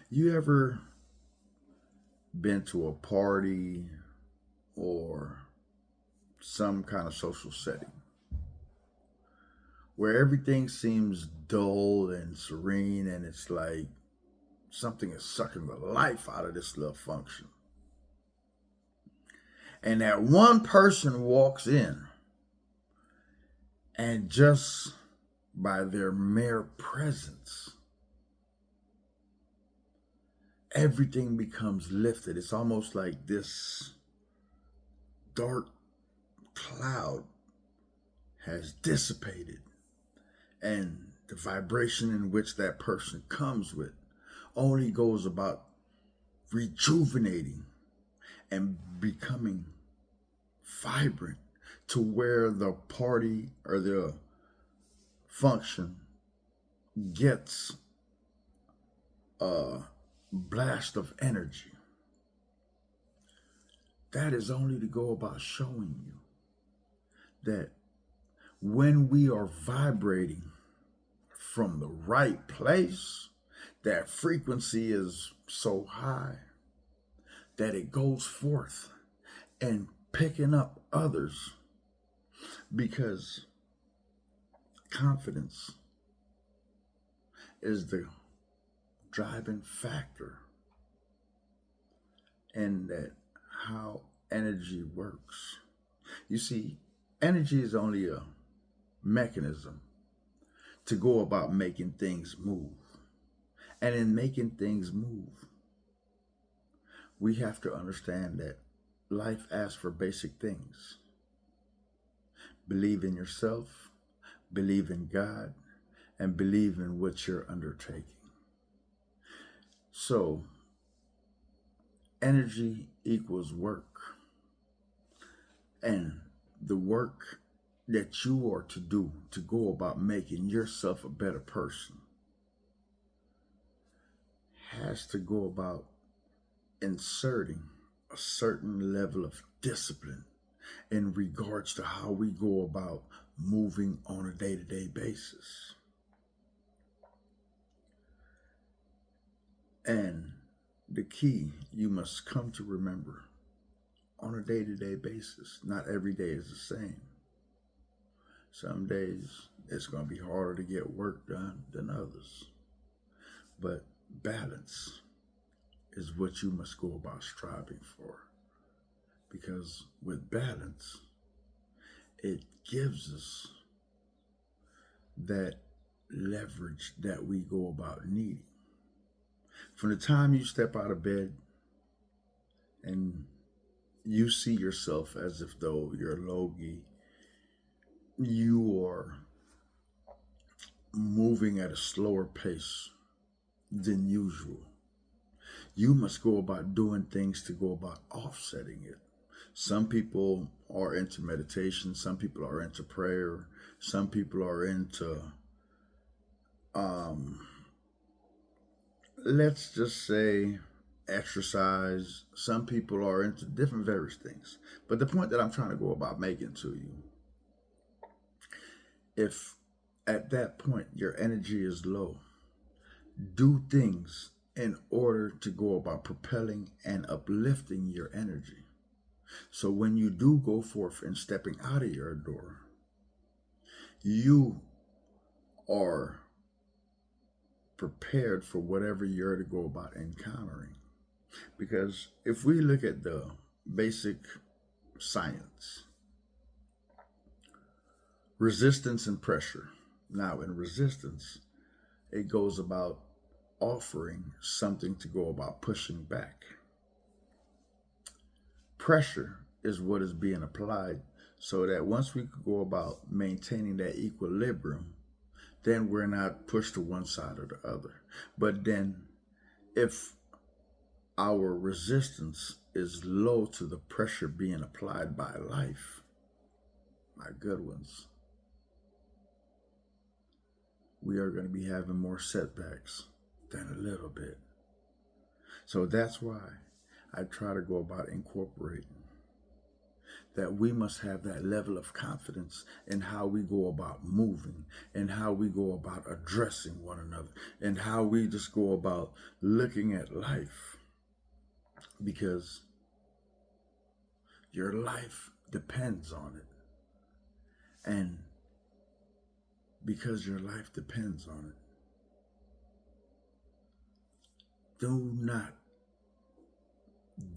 You ever been to a party or some kind of social setting where everything seems dull and serene and it's like something is sucking the life out of this little function? And that one person walks in and just by their mere presence, everything becomes lifted. It's almost like this dark cloud has dissipated, and the vibration in which that person comes with only goes about rejuvenating and becoming vibrant to where the party or the function gets a blast of energy. That is only to go about showing you that when we are vibrating from the right place, that frequency is so high that it goes forth and picking up others, because confidence is the driving factor in that how energy works. You see, energy is only a mechanism to go about making things move. And in making things move, we have to understand that life asks for basic things. Believe in yourself, believe in God, and believe in what you're undertaking. So, energy equals work. And the work that you are to do to go about making yourself a better person has to go about inserting a certain level of discipline in regards to how we go about moving on a day-to-day basis. And the key you must come to remember, on a day-to-day basis, not every day is the same. Some days it's going to be harder to get work done than others. But balance is what you must go about striving for. Because with balance, it gives us that leverage that we go about needing. From the time you step out of bed and you see yourself as if though you're Logie, you are moving at a slower pace than usual. You must go about doing things to go about offsetting it. Some people are into meditation, some people are into prayer, some people are into, um, let's just say, exercise. Some people are into different various things. But the point that I'm trying to go about making to you, if at that point your energy is low, do things in order to go about propelling and uplifting your energy. So when you do go forth and stepping out of your door, you are prepared for whatever you're to go about encountering. Because if we look at the basic science, resistance and pressure. Now, in resistance, it goes about offering something to go about pushing back. Pressure is what is being applied so that once we could go about maintaining that equilibrium, then we're not pushed to one side or the other. But then if our resistance is low to the pressure being applied by life, my good ones, we are going to be having more setbacks than a little bit. So that's why I try to go about incorporating that we must have that level of confidence in how we go about moving and how we go about addressing one another and how we just go about looking at life, because your life depends on it. And because your life depends on it, do not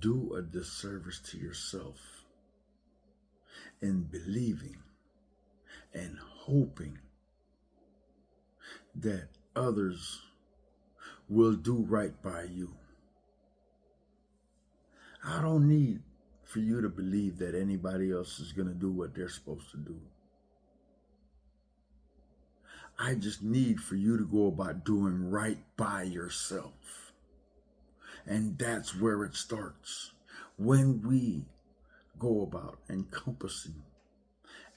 do a disservice to yourself in believing and hoping that others will do right by you. I don't need for you to believe that anybody else is going to do what they're supposed to do. I just need for you to go about doing right by yourself. And that's where it starts. When we go about encompassing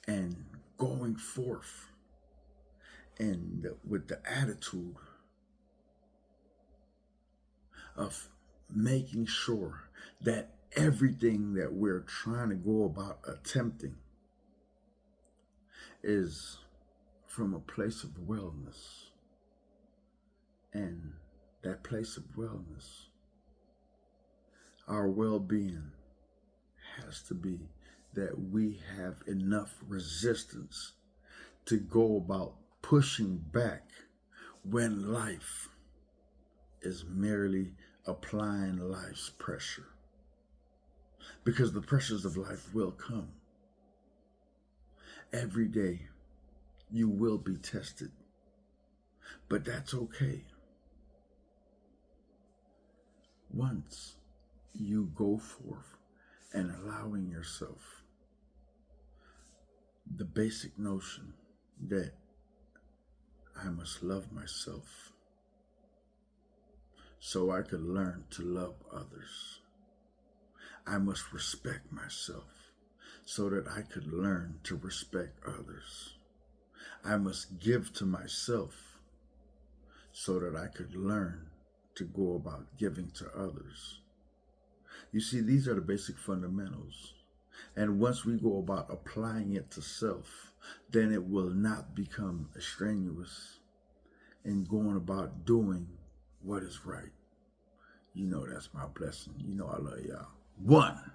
and going forth and with the attitude of making sure that everything that we're trying to go about attempting is from a place of wellness. And that place of wellness, our well-being, has to be that we have enough resistance to go about pushing back when life is merely applying life's pressure. Because the pressures of life will come. Every day you will be tested, but that's okay. Once you go forth and allowing yourself the basic notion that I must love myself so I could learn to love others. I must respect myself so that I could learn to respect others. I must give to myself so that I could learn to go about giving to others. You see, these are the basic fundamentals. And once we go about applying it to self, then it will not become strenuous in going about doing what is right. You know that's my blessing. You know I love y'all. 1.